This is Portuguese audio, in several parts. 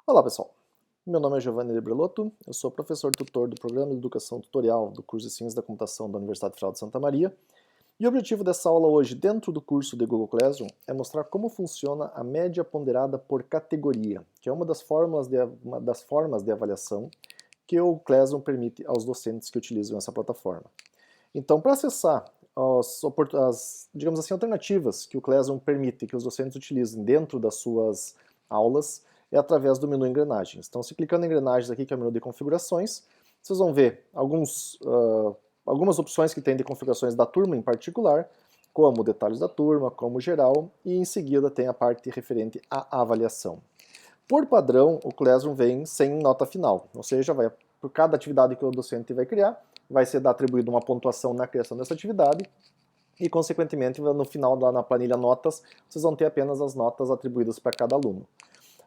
Olá pessoal, meu nome é Giovanni Librelotto, eu sou professor tutor do Programa de Educação Tutorial do curso de Ciências da Computação da Universidade Federal de Santa Maria, e o objetivo dessa aula hoje dentro do curso de Google Classroom é mostrar como funciona a média ponderada por categoria, que é uma das formas de avaliação que o Classroom permite aos docentes que utilizam essa plataforma. Então, para acessar digamos assim, alternativas que o Classroom permite que os docentes utilizem dentro das suas aulas, é através do menu Engrenagens. Então, se clicando em Engrenagens aqui, que é o menu de configurações, vocês vão ver algumas opções que tem de configurações da turma em particular, como detalhes da turma, como geral, e em seguida tem a parte referente à avaliação. Por padrão, o Classroom vem sem nota final, ou seja, por cada atividade que o docente vai criar, vai ser atribuída uma pontuação na criação dessa atividade, e consequentemente no final na planilha notas, vocês vão ter apenas as notas atribuídas para cada aluno.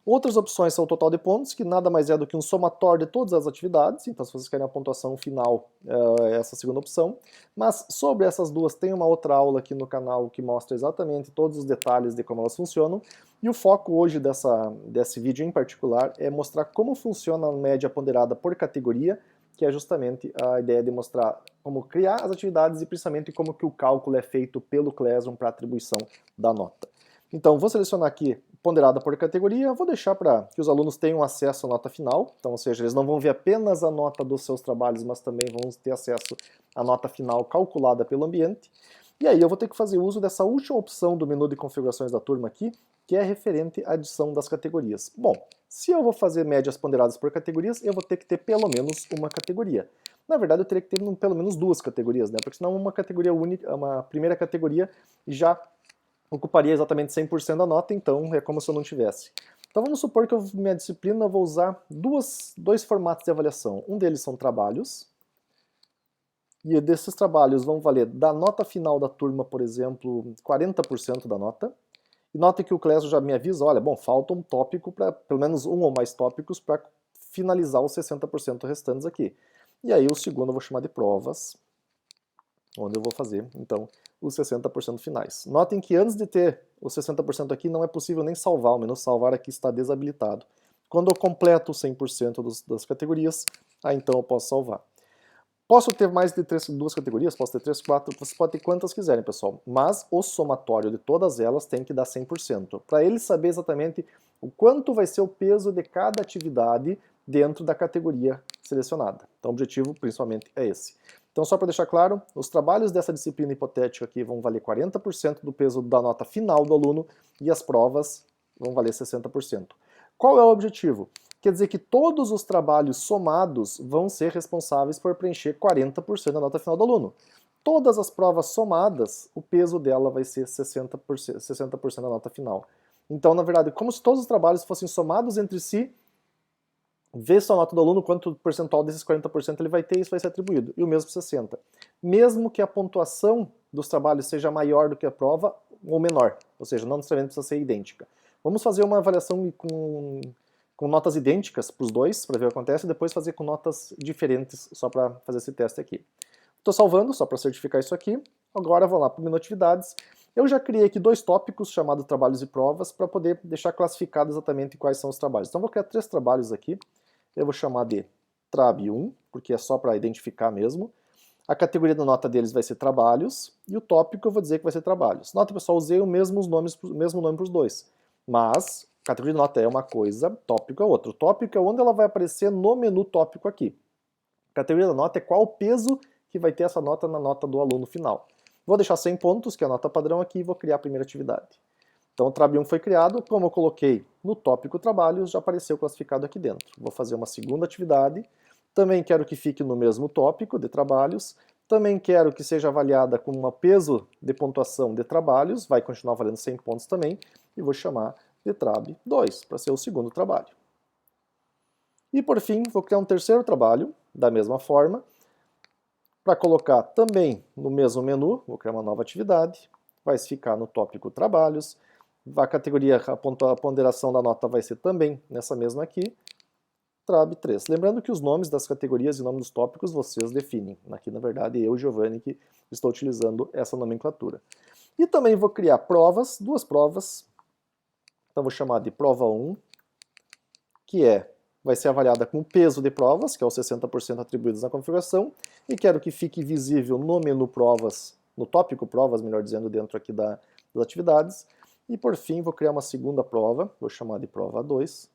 Outras opções são o total de pontos, que nada mais é do que um somatório de todas as atividades, então se vocês querem a pontuação final, é essa segunda opção. Mas sobre essas duas tem uma outra aula aqui no canal que mostra exatamente todos os detalhes de como elas funcionam, e o foco hoje desse vídeo em particular é mostrar como funciona a média ponderada por categoria, que é justamente a ideia de mostrar como criar as atividades e principalmente como que o cálculo é feito pelo Classroom para atribuição da nota. Então, vou selecionar aqui ponderada por categoria, vou deixar para que os alunos tenham acesso à nota final, então, ou seja, eles não vão ver apenas a nota dos seus trabalhos, mas também vão ter acesso à nota final calculada pelo ambiente. E aí eu vou ter que fazer uso dessa última opção do menu de configurações da turma aqui, que é referente à adição das categorias. Bom, se eu vou fazer médias ponderadas por categorias, eu vou ter que ter pelo menos uma categoria. Na verdade, eu teria que ter pelo menos duas categorias, né? Porque senão uma categoria única, uma primeira categoria já ocuparia exatamente 100% da nota, então é como se eu não tivesse. Então vamos supor que minha disciplina eu vou usar dois formatos de avaliação. Um deles são trabalhos, e desses trabalhos vão valer da nota final da turma, por exemplo, 40% da nota. E note que o Classroom já me avisa, olha, bom, falta um tópico, pelo menos um ou mais tópicos, para finalizar os 60% restantes aqui. E aí o segundo eu vou chamar de provas, onde eu vou fazer, então, os 60% finais. Notem que antes de ter os 60% aqui, não é possível nem salvar, o menu salvar aqui está desabilitado. Quando eu completo 100% das categorias, aí então eu posso salvar. Posso ter mais de duas categorias, posso ter 3, 4, você pode ter quantas quiserem, pessoal. Mas o somatório de todas elas tem que dar 100%, para ele saber exatamente o quanto vai ser o peso de cada atividade dentro da categoria selecionada. Então o objetivo principalmente é esse. Então só para deixar claro, os trabalhos dessa disciplina hipotética aqui vão valer 40% do peso da nota final do aluno e as provas vão valer 60%. Qual é o objetivo? Quer dizer que todos os trabalhos somados vão ser responsáveis por preencher 40% da nota final do aluno. Todas as provas somadas, o peso dela vai ser 60% da nota final. Então, na verdade, como se todos os trabalhos fossem somados entre si, vê só a nota do aluno, quanto percentual desses 40% ele vai ter, e isso vai ser atribuído. E o mesmo para 60%. Mesmo que a pontuação dos trabalhos seja maior do que a prova, ou menor, ou seja, não necessariamente precisa ser idêntica. Vamos fazer uma avaliação com notas idênticas para os dois, para ver o que acontece, e depois fazer com notas diferentes, só para fazer esse teste aqui. Estou salvando, só para certificar isso aqui. Agora vou lá para o menu atividades. Eu já criei aqui dois tópicos chamados trabalhos e provas, para poder deixar classificado exatamente quais são os trabalhos. Então vou criar 3 trabalhos aqui. Eu vou chamar de Trab 1, porque é só para identificar mesmo. A categoria da nota deles vai ser trabalhos, e o tópico eu vou dizer que vai ser trabalhos. Nota, pessoal, usei o mesmo nome para os dois, mas categoria de nota é uma coisa, tópico é outra. O tópico é onde ela vai aparecer no menu tópico aqui. A categoria da nota é qual o peso que vai ter essa nota na nota do aluno final. Vou deixar 100 pontos, que é a nota padrão aqui, e vou criar a primeira atividade. Então o Trab 1 foi criado, como eu coloquei no tópico trabalhos, já apareceu classificado aqui dentro. Vou fazer uma segunda atividade, também quero que fique no mesmo tópico de trabalhos, também quero que seja avaliada com um peso de pontuação de trabalhos, vai continuar valendo 100 pontos também, e vou chamar de Trab 2, para ser o segundo trabalho. E por fim, vou criar um terceiro trabalho, da mesma forma, para colocar também no mesmo menu, vou criar uma nova atividade, vai ficar no tópico trabalhos, a categoria, a ponderação da nota vai ser também nessa mesma aqui, Trab 3. Lembrando que os nomes das categorias e nomes dos tópicos vocês definem. Aqui, na verdade, eu, Giovanni, que estou utilizando essa nomenclatura. E também vou criar provas, duas provas. Então vou chamar de prova 1, que vai ser avaliada com o peso de provas, que é os 60% atribuídos na configuração, e quero que fique visível no menu provas, no tópico provas, melhor dizendo, dentro aqui das atividades. E por fim, vou criar uma segunda prova, vou chamar de prova 2.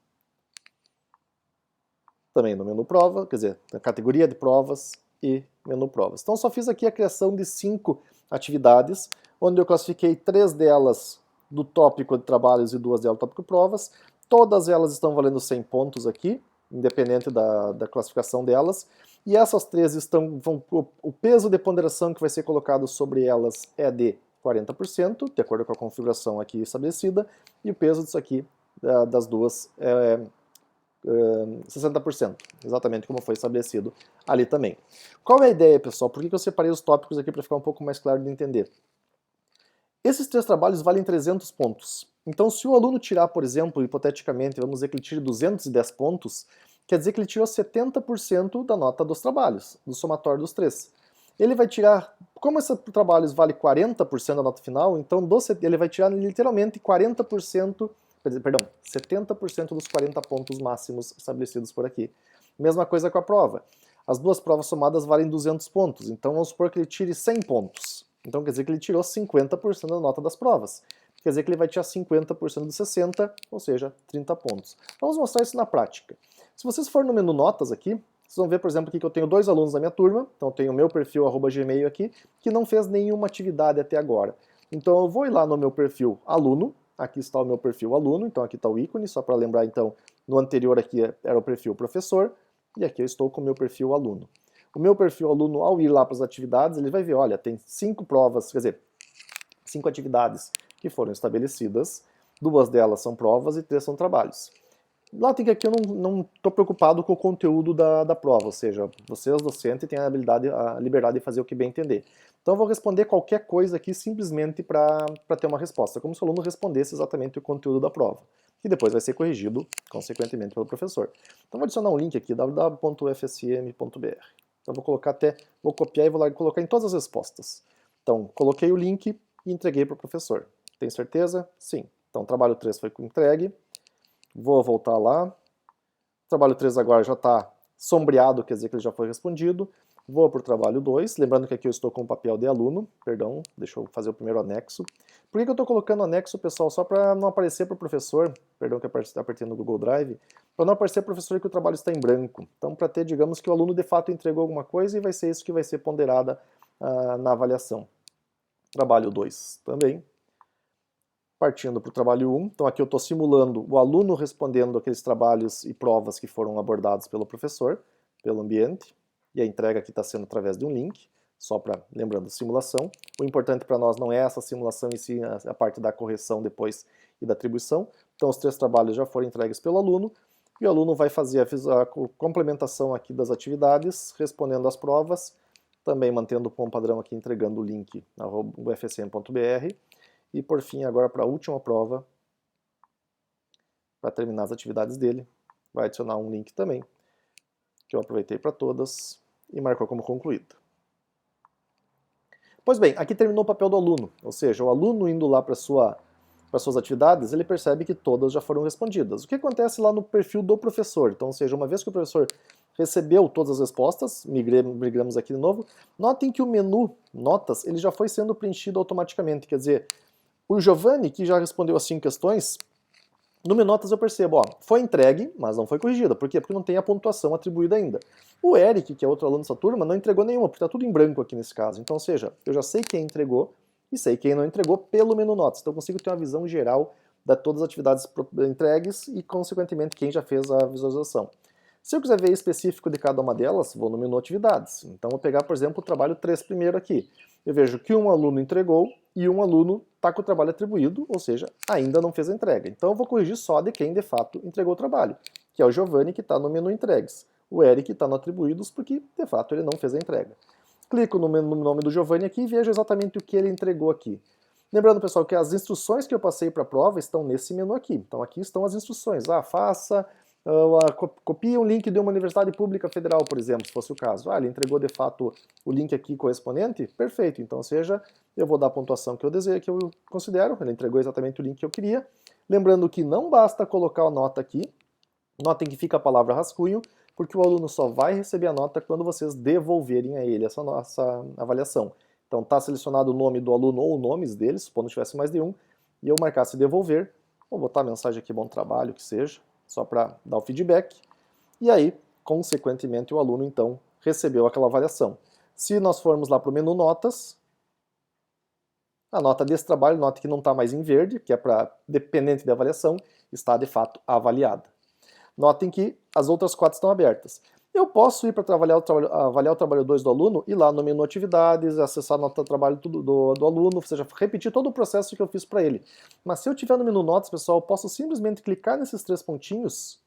Também no menu prova, quer dizer, na categoria de provas e menu provas. Então só fiz aqui a criação de 5 atividades, onde eu classifiquei 3 delas do tópico de trabalhos e 2 delas do tópico provas. Todas elas estão valendo 100 pontos aqui, independente da classificação delas. E essas 3 o peso de ponderação que vai ser colocado sobre elas é de 40%, de acordo com a configuração aqui estabelecida, e o peso disso aqui, das duas, é 60%, exatamente como foi estabelecido ali também. Qual é a ideia, pessoal? Por que eu separei os tópicos aqui para ficar um pouco mais claro de entender? Esses 3 trabalhos valem 300 pontos. Então, se o aluno tirar, por exemplo, hipoteticamente, vamos dizer que ele tire 210 pontos, quer dizer que ele tirou 70% da nota dos trabalhos, do somatório dos 3. Ele vai tirar, como esses trabalhos valem 40% da nota final, então ele vai tirar literalmente 40%, perdão, 70% dos 40 pontos máximos estabelecidos por aqui. Mesma coisa com a prova. As 2 provas somadas valem 200 pontos, então vamos supor que ele tire 100 pontos. Então quer dizer que ele tirou 50% da nota das provas. Quer dizer que ele vai tirar 50% dos 60, ou seja, 30 pontos. Vamos mostrar isso na prática. Se vocês forem no menu notas aqui, vocês vão ver, por exemplo, aqui que eu tenho 2 alunos na minha turma, então eu tenho o meu perfil @gmail aqui, que não fez nenhuma atividade até agora. Então eu vou ir lá no meu perfil aluno, aqui está o meu perfil aluno, então aqui está o ícone, só para lembrar então, no anterior aqui era o perfil professor, e aqui eu estou com o meu perfil aluno. O meu perfil aluno, ao ir lá para as atividades, ele vai ver, olha, tem 5 provas, quer dizer, 5 atividades que foram estabelecidas, 2 delas são provas e 3 são trabalhos. Lá tem que aqui eu não estou preocupado com o conteúdo da prova, ou seja, vocês, docentes, têm a liberdade de fazer o que bem entender. Então eu vou responder qualquer coisa aqui simplesmente para ter uma resposta, como se o aluno respondesse exatamente o conteúdo da prova, que depois vai ser corrigido, consequentemente, pelo professor. Então vou adicionar um link aqui, www.ufsm.br. Então vou copiar e vou lá colocar em todas as respostas. Então, coloquei o link e entreguei para o professor. Tem certeza? Sim. Então, o trabalho 3 foi entregue. Vou voltar lá. O trabalho 3 agora já está sombreado, quer dizer que ele já foi respondido. Vou para o trabalho 2, lembrando que aqui eu estou com o papel de aluno, perdão, deixa eu fazer o primeiro anexo. Por que eu estou colocando anexo, pessoal? Só para não aparecer para o professor, perdão que eu apertei no Google Drive, para não aparecer para o professor que o trabalho está em branco. Então, para ter, digamos, que o aluno de fato entregou alguma coisa e vai ser isso que vai ser ponderada na avaliação. Trabalho 2 também. Partindo para o trabalho 1, então aqui eu estou simulando o aluno respondendo aqueles trabalhos e provas que foram abordados pelo professor, pelo ambiente, e a entrega aqui está sendo através de um link, só para, lembrando, simulação. O importante para nós não é essa simulação em si, a parte da correção depois e da atribuição. Então os 3 trabalhos já foram entregues pelo aluno, e o aluno vai fazer a complementação aqui das atividades, respondendo às provas, também mantendo o bom padrão aqui, entregando o link na ufsm.br. E por fim, agora para a última prova, para terminar as atividades dele, vai adicionar um link também, que eu aproveitei para todas e marcou como concluído. Pois bem, aqui terminou o papel do aluno, ou seja, o aluno indo lá para suas atividades, ele percebe que todas já foram respondidas. O que acontece lá no perfil do professor? Então, ou seja, uma vez que o professor recebeu todas as respostas, migramos aqui de novo, notem que o menu notas ele já foi sendo preenchido automaticamente, quer dizer, o Giovanni, que já respondeu as 5 questões, no menu notas eu percebo, ó, foi entregue, mas não foi corrigida. Por quê? Porque não tem a pontuação atribuída ainda. O Eric, que é outro aluno dessa turma, não entregou nenhuma, porque está tudo em branco aqui nesse caso. Então, ou seja, eu já sei quem entregou e sei quem não entregou pelo menu notas. Então eu consigo ter uma visão geral de todas as atividades entregues e, consequentemente, quem já fez a visualização. Se eu quiser ver específico de cada uma delas, vou no menu atividades. Então vou pegar, por exemplo, o trabalho 3 primeiro aqui. Eu vejo que um aluno entregou e um aluno está com o trabalho atribuído, ou seja, ainda não fez a entrega. Então eu vou corrigir só de quem de fato entregou o trabalho, que é o Giovanni, que está no menu entregues. O Eric está no atribuídos porque de fato ele não fez a entrega. Clico no nome do Giovanni aqui e vejo exatamente o que ele entregou aqui. Lembrando, pessoal, que as instruções que eu passei para a prova estão nesse menu aqui. Então aqui estão as instruções. Faça... copie um link de uma universidade pública federal, por exemplo, se fosse o caso. Ele entregou de fato o link aqui correspondente? Perfeito. Então, ou seja, eu vou dar a pontuação que eu desejo, que eu considero. Ele entregou exatamente o link que eu queria. Lembrando que não basta colocar a nota aqui, Notem que fica a palavra rascunho, porque o aluno só vai receber a nota quando vocês devolverem a ele essa avaliação. Então está selecionado o nome do aluno ou nomes deles, supondo que tivesse mais de um, e eu marcasse devolver, vou botar a mensagem aqui, bom trabalho, que seja, só para dar o feedback, e aí, consequentemente, o aluno então recebeu aquela avaliação. Se nós formos lá para o menu notas, a nota desse trabalho, note que não está mais em verde, que é para dependente de avaliação, está de fato avaliada. Notem que as outras 4 estão abertas. Eu posso ir para avaliar o trabalho 2 do aluno, ir lá no menu atividades, acessar a nota de trabalho do aluno, ou seja, repetir todo o processo que eu fiz para ele. Mas se eu estiver no menu notas, pessoal, eu posso simplesmente clicar nesses 3 pontinhos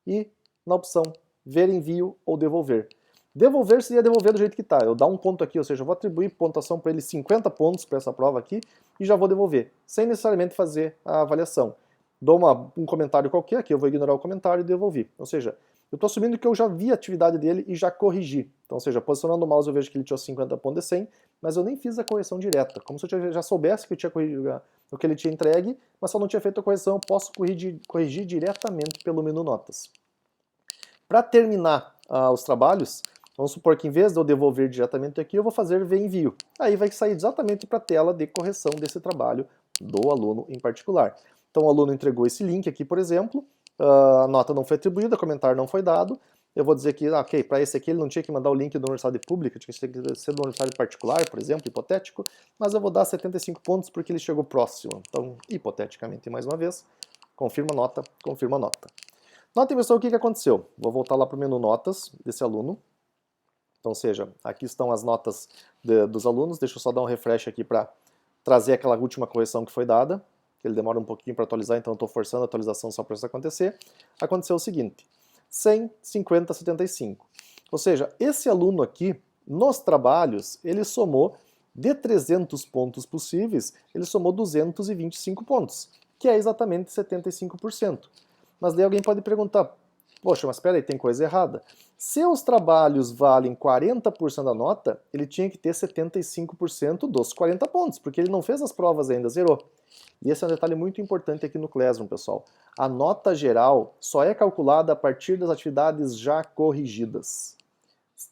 e na opção ver envio ou devolver. Devolver seria devolver do jeito que está. Eu dar um ponto aqui, ou seja, eu vou atribuir pontuação para ele 50 pontos para essa prova aqui e já vou devolver, sem necessariamente fazer a avaliação. Dou um comentário qualquer, aqui eu vou ignorar o comentário e devolvi. Ou seja, eu estou assumindo que eu já vi a atividade dele e já corrigi. Então, ou seja, posicionando o mouse eu vejo que ele tirou 50 pontos de 100, mas eu nem fiz a correção direta. Como se eu já soubesse que eu tinha corrigido o que ele tinha entregue, mas só não tinha feito a correção, eu posso corrigir diretamente pelo menu notas. Para terminar os trabalhos, vamos supor que em vez de eu devolver diretamente aqui, eu vou fazer ver envio. Aí vai sair exatamente para a tela de correção desse trabalho do aluno em particular. Então o aluno entregou esse link aqui, por exemplo, a nota não foi atribuída, o comentário não foi dado, eu vou dizer que, ok, para esse aqui ele não tinha que mandar o link da universidade pública, tinha que ser da universidade particular, por exemplo, hipotético, mas eu vou dar 75 pontos porque ele chegou próximo. Então, hipoteticamente, mais uma vez, confirma a nota, confirma a nota. Notem, pessoal, o que aconteceu. Vou voltar lá para o menu notas desse aluno. Então, ou seja, aqui estão as notas dos alunos. Deixa eu só dar um refresh aqui para trazer aquela última correção que foi dada. Ele demora um pouquinho para atualizar, então eu estou forçando a atualização só para isso acontecer. Aconteceu o seguinte, 100, 50, 75. Ou seja, esse aluno aqui, nos trabalhos, ele somou, de 300 pontos possíveis, ele somou 225 pontos, que é exatamente 75%. Mas daí alguém pode perguntar, poxa, mas espera aí, tem coisa errada. Se os trabalhos valem 40% da nota, ele tinha que ter 75% dos 40 pontos, porque ele não fez as provas ainda, zerou. E esse é um detalhe muito importante aqui no Classroom, pessoal. A nota geral só é calculada a partir das atividades já corrigidas.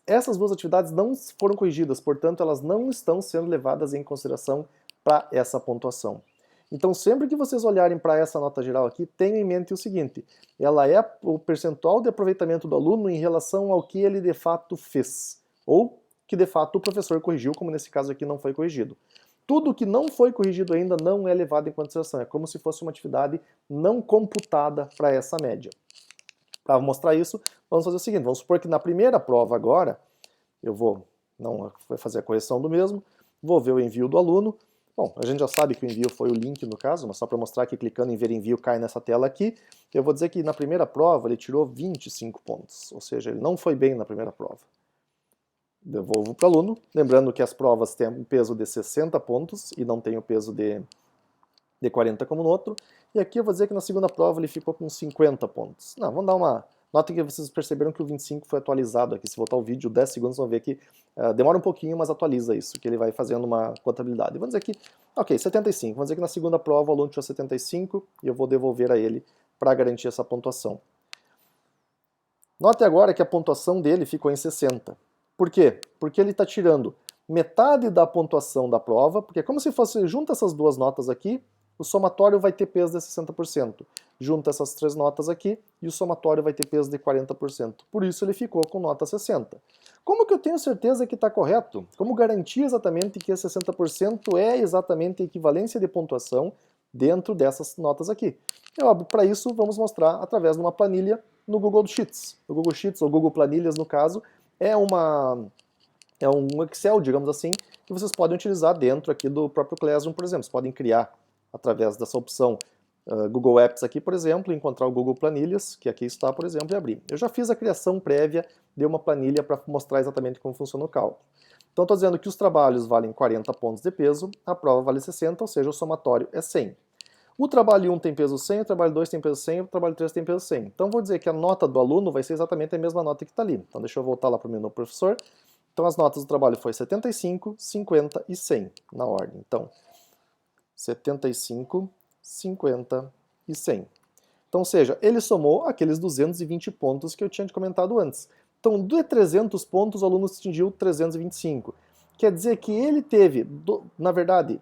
Essas 2 atividades não foram corrigidas, portanto, elas não estão sendo levadas em consideração para essa pontuação. Então, sempre que vocês olharem para essa nota geral aqui, tenham em mente o seguinte, ela é o percentual de aproveitamento do aluno em relação ao que ele de fato fez, ou que de fato o professor corrigiu, como nesse caso aqui não foi corrigido. Tudo que não foi corrigido ainda não é levado em consideração, é como se fosse uma atividade não computada para essa média. Para mostrar isso, vamos fazer o seguinte, vamos supor que na primeira prova agora, eu vou fazer a correção do mesmo, vou ver o envio do aluno. Bom, a gente já sabe que o envio foi o link no caso, mas só para mostrar que clicando em ver envio cai nessa tela aqui, eu vou dizer que na primeira prova ele tirou 25 pontos, ou seja, ele não foi bem na primeira prova. Devolvo para o aluno, lembrando que as provas têm um peso de 60 pontos e não tem o peso de 40 como no outro, e aqui eu vou dizer que na segunda prova ele ficou com 50 pontos. Não, vamos dar uma... Notem que vocês perceberam que o 25 foi atualizado aqui. Se voltar o vídeo 10 segundos, vão ver que demora um pouquinho, mas atualiza isso, que ele vai fazendo uma contabilidade. Vamos dizer que, ok, 75. Vamos dizer que na segunda prova o aluno tirou 75 e eu vou devolver a ele para garantir essa pontuação. Note agora que a pontuação dele ficou em 60. Por quê? Porque ele está tirando metade da pontuação da prova, porque é como se fosse, junta essas 2 notas aqui, o somatório vai ter peso de 60%. Junta essas 3 notas aqui e o somatório vai ter peso de 40%. Por isso ele ficou com nota 60. Como que eu tenho certeza que está correto? Como garantir exatamente que esse 60% é exatamente a equivalência de pontuação dentro dessas notas aqui? É óbvio, para isso vamos mostrar através de uma planilha no Google Sheets. O Google Sheets, ou Google Planilhas no caso, é um Excel, digamos assim, que vocês podem utilizar dentro aqui do próprio Classroom, por exemplo. Vocês podem criar através dessa opção Google Apps aqui, por exemplo, encontrar o Google Planilhas, que aqui está, por exemplo, e abrir. Eu já fiz a criação prévia de uma planilha para mostrar exatamente como funciona o cálculo. Então estou dizendo que os trabalhos valem 40 pontos de peso, a prova vale 60, ou seja, o somatório é 100. O trabalho 1 tem peso 100, o trabalho 2 tem peso 100, o trabalho 3 tem peso 100. Então vou dizer que a nota do aluno vai ser exatamente a mesma nota que está ali. Então deixa eu voltar lá para o menu professor. Então as notas do trabalho foi 75, 50 e 100 na ordem. Então 75, 50 e 100. Então Então, ou seja, ele somou aqueles 220 pontos que eu tinha comentado antes. Então, de 300 pontos, o aluno atingiu 325. Quer dizer que ele teve, na verdade,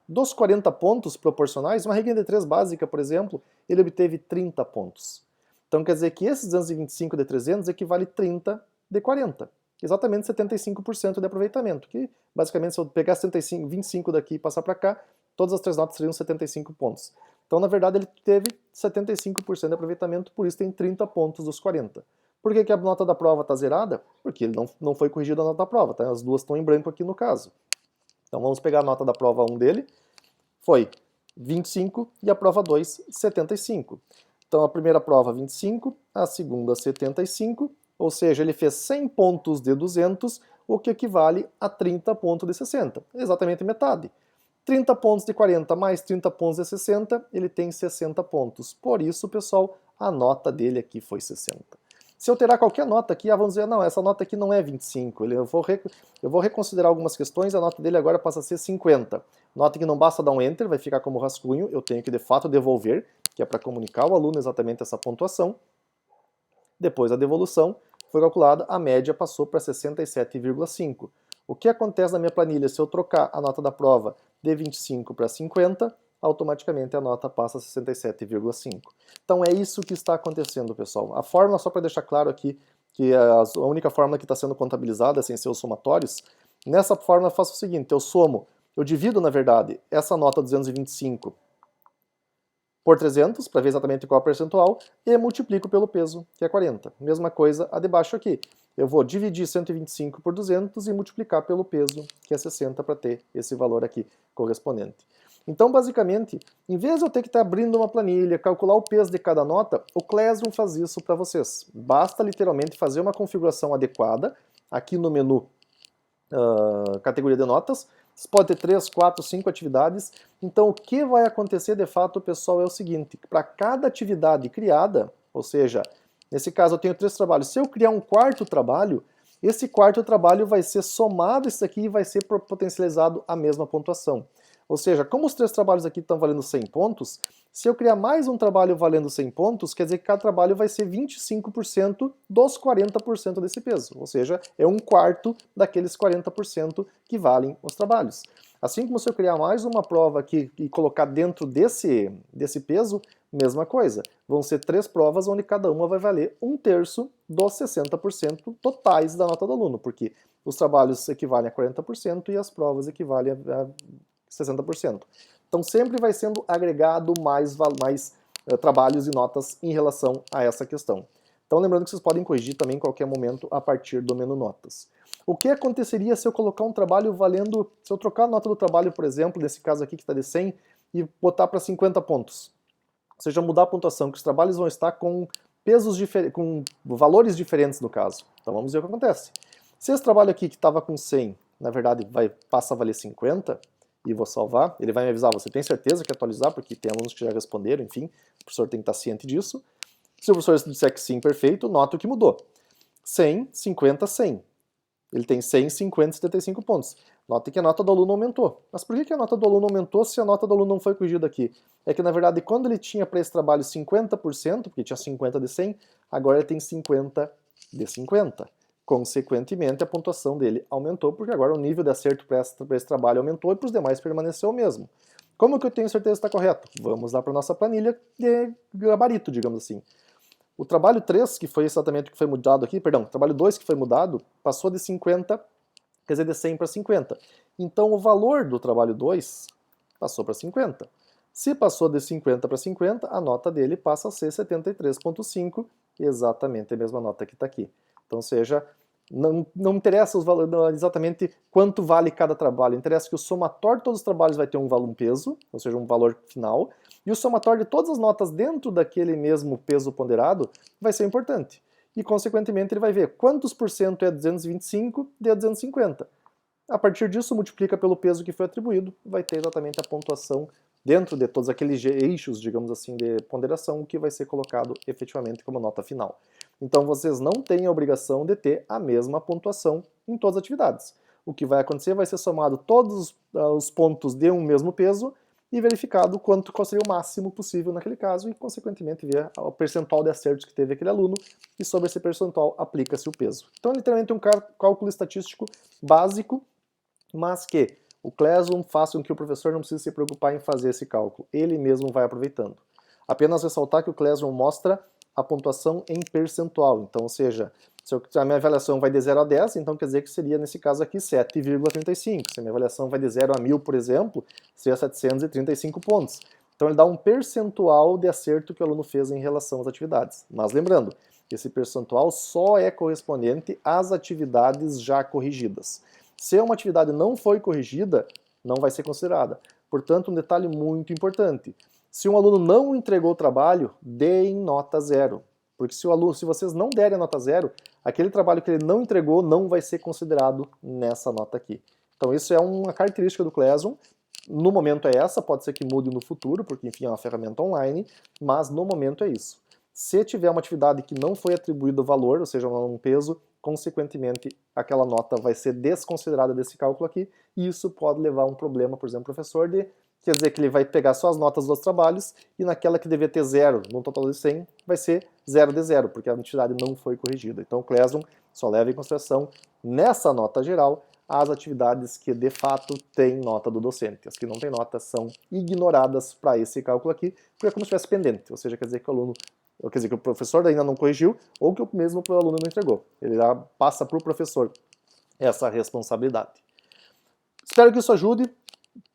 dos 40 pontos proporcionais, uma regra de 3 básica, por exemplo, ele obteve 30 pontos. Então, quer dizer que esses 225 de 300 equivale 30 de 40. Exatamente 75% de aproveitamento, que basicamente se eu pegar 25 daqui e passar para cá, todas as 3 notas seriam 75 pontos. Então, na verdade, ele teve 75% de aproveitamento, por isso tem 30 pontos dos 40. Por que a nota da prova está zerada? Porque ele não foi corrigido a nota da prova, tá? As duas estão em branco aqui no caso. Então vamos pegar a nota da prova 1 dele, foi 25 e a prova 2, 75. Então a primeira prova 25, a segunda 75, ou seja, ele fez 100 pontos de 200, o que equivale a 30 pontos de 60, exatamente metade. 30 pontos de 40 mais 30 pontos de 60, ele tem 60 pontos. Por isso, pessoal, a nota dele aqui foi 60. Se eu alterar qualquer nota aqui, vamos dizer, não, essa nota aqui não é 25, eu vou reconsiderar algumas questões, a nota dele agora passa a ser 50. Nota que não basta dar um Enter, vai ficar como rascunho, eu tenho que de fato devolver, que é para comunicar ao aluno exatamente essa pontuação. Depois da devolução, foi calculada, a média passou para 67,5. O que acontece na minha planilha se eu trocar a nota da prova de 25 para 50, automaticamente a nota passa a 67,5. Então é isso que está acontecendo, pessoal. A fórmula, só para deixar claro aqui, que a única fórmula que está sendo contabilizada sem ser os somatórios, nessa fórmula eu faço o seguinte, eu divido, na verdade, essa nota 225 por 300, para ver exatamente qual é o percentual, e multiplico pelo peso, que é 40. Mesma coisa a de baixo aqui. Eu vou dividir 125 por 200 e multiplicar pelo peso, que é 60, para ter esse valor aqui correspondente. Então, basicamente, em vez de eu ter que estar abrindo uma planilha, calcular o peso de cada nota, o Classroom faz isso para vocês. Basta literalmente fazer uma configuração adequada, aqui no menu categoria de notas. Você pode ter 3, 4, 5 atividades. Então, o que vai acontecer de fato, pessoal, é o seguinte: para cada atividade criada, ou seja, nesse caso eu tenho 3 trabalhos, se eu criar um quarto trabalho, esse quarto trabalho vai ser somado isso aqui e vai ser potencializado a mesma pontuação. Ou seja, como os 3 trabalhos aqui estão valendo 100 pontos, se eu criar mais um trabalho valendo 100 pontos, quer dizer que cada trabalho vai ser 25% dos 40% desse peso. Ou seja, é um quarto daqueles 40% que valem os trabalhos. Assim como se eu criar mais uma prova aqui e colocar dentro desse peso, mesma coisa. Vão ser 3 provas onde cada uma vai valer 1/3 dos 60% totais da nota do aluno, porque os trabalhos equivalem a 40% e as provas equivalem a 60%. Então sempre vai sendo agregado mais trabalhos e notas em relação a essa questão. Então lembrando que vocês podem corrigir também em qualquer momento a partir do menu notas. O que aconteceria se eu colocar um trabalho valendo, se eu trocar a nota do trabalho, por exemplo, nesse caso aqui que está de 100, e botar para 50 pontos? Ou seja, mudar a pontuação, que os trabalhos vão estar com pesos com valores diferentes no caso. Então vamos ver o que acontece. Se esse trabalho aqui que estava com 100, na verdade passa a valer 50, e vou salvar, ele vai me avisar, você tem certeza que atualizar, porque tem alunos que já responderam, enfim, o professor tem que estar ciente disso. Se o professor disser que sim, perfeito, nota o que mudou. 100, 50, 100. Ele tem 100, 50, 75 pontos. Notem que a nota do aluno aumentou. Mas por que a nota do aluno aumentou se a nota do aluno não foi corrigida aqui? É que, na verdade, quando ele tinha para esse trabalho 50%, porque tinha 50 de 100, agora ele tem 50 de 50. Consequentemente, a pontuação dele aumentou, porque agora o nível de acerto para esse trabalho aumentou e para os demais permaneceu o mesmo. Como que eu tenho certeza que está correto? Vamos lá para a nossa planilha de gabarito, digamos assim. O trabalho 3, que foi exatamente o que foi mudado aqui, perdão, o trabalho 2 que foi mudado, passou de 50, quer dizer, de 100 para 50. Então o valor do trabalho 2 passou para 50. Se passou de 50 para 50, a nota dele passa a ser 73,5, exatamente a mesma nota que está aqui. Então, ou seja, não interessa os valores, exatamente quanto vale cada trabalho, interessa que o somatório de todos os trabalhos vai ter um peso, ou seja, um valor final, e o somatório de todas as notas dentro daquele mesmo peso ponderado vai ser importante. E, consequentemente, ele vai ver quantos por cento é 225 de 250. A partir disso, multiplica pelo peso que foi atribuído, vai ter exatamente a pontuação dentro de todos aqueles eixos, digamos assim, de ponderação, que vai ser colocado efetivamente como nota final. Então vocês não têm a obrigação de ter a mesma pontuação em todas as atividades. O que vai acontecer vai ser somado todos os pontos de um mesmo peso e verificado qual seria o máximo possível naquele caso e, consequentemente, ver o percentual de acertos que teve aquele aluno e sobre esse percentual aplica-se o peso. Então, literalmente, um cálculo estatístico básico, mas que o Classroom faça com que o professor não precise se preocupar em fazer esse cálculo. Ele mesmo vai aproveitando. Apenas ressaltar que o Classroom mostra a pontuação em percentual. Então, ou seja, se a minha avaliação vai de 0 a 10, então quer dizer que seria, nesse caso aqui, 7,35. Se a minha avaliação vai de 0 a 1000, por exemplo, seria 735 pontos. Então ele dá um percentual de acerto que o aluno fez em relação às atividades. Mas lembrando, esse percentual só é correspondente às atividades já corrigidas. Se uma atividade não foi corrigida, não vai ser considerada. Portanto, um detalhe muito importante. Se um aluno não entregou o trabalho, deem nota 0. Porque se vocês não derem a nota 0, aquele trabalho que ele não entregou não vai ser considerado nessa nota aqui. Então isso é uma característica do Classroom. No momento é essa, pode ser que mude no futuro, porque enfim é uma ferramenta online, mas no momento é isso. Se tiver uma atividade que não foi atribuído valor, ou seja, um peso, consequentemente aquela nota vai ser desconsiderada desse cálculo aqui, e isso pode levar a um problema, por exemplo, o professor quer dizer que ele vai pegar só as notas dos trabalhos e naquela que devia ter 0, num total de 100, vai ser 0 de 0, porque a atividade não foi corrigida. Então o Classroom só leva em consideração, nessa nota geral, as atividades que de fato têm nota do docente. As que não têm nota são ignoradas para esse cálculo aqui, porque é como se estivesse pendente, ou seja, quer dizer que o professor ainda não corrigiu ou que o mesmo aluno não entregou. Ele já passa para o professor essa responsabilidade. Espero que isso ajude.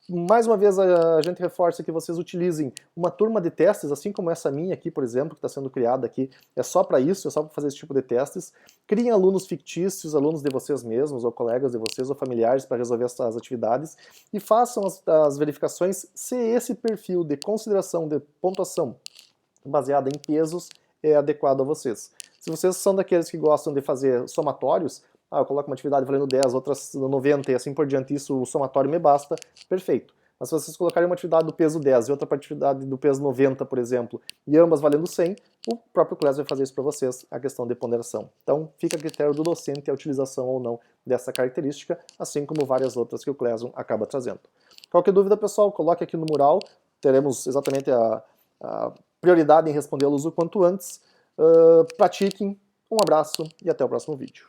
Mais uma vez a gente reforça que vocês utilizem uma turma de testes, assim como essa minha aqui, por exemplo, que está sendo criada aqui, é só para isso, é só para fazer esse tipo de testes. Criem alunos fictícios, alunos de vocês mesmos, ou colegas de vocês, ou familiares para resolver essas atividades, e façam as verificações se esse perfil de consideração de pontuação baseada em pesos é adequado a vocês. Se vocês são daqueles que gostam de fazer somatórios, eu coloco uma atividade valendo 10, outras 90 e assim por diante, isso o somatório me basta, perfeito. Mas se vocês colocarem uma atividade do peso 10 e outra atividade do peso 90, por exemplo, e ambas valendo 100, o próprio Classroom vai fazer isso para vocês, a questão de ponderação. Então fica a critério do docente a utilização ou não dessa característica, assim como várias outras que o Classroom acaba trazendo. Qualquer dúvida, pessoal, coloque aqui no mural, teremos exatamente a prioridade em respondê-los o quanto antes. Pratiquem, um abraço e até o próximo vídeo.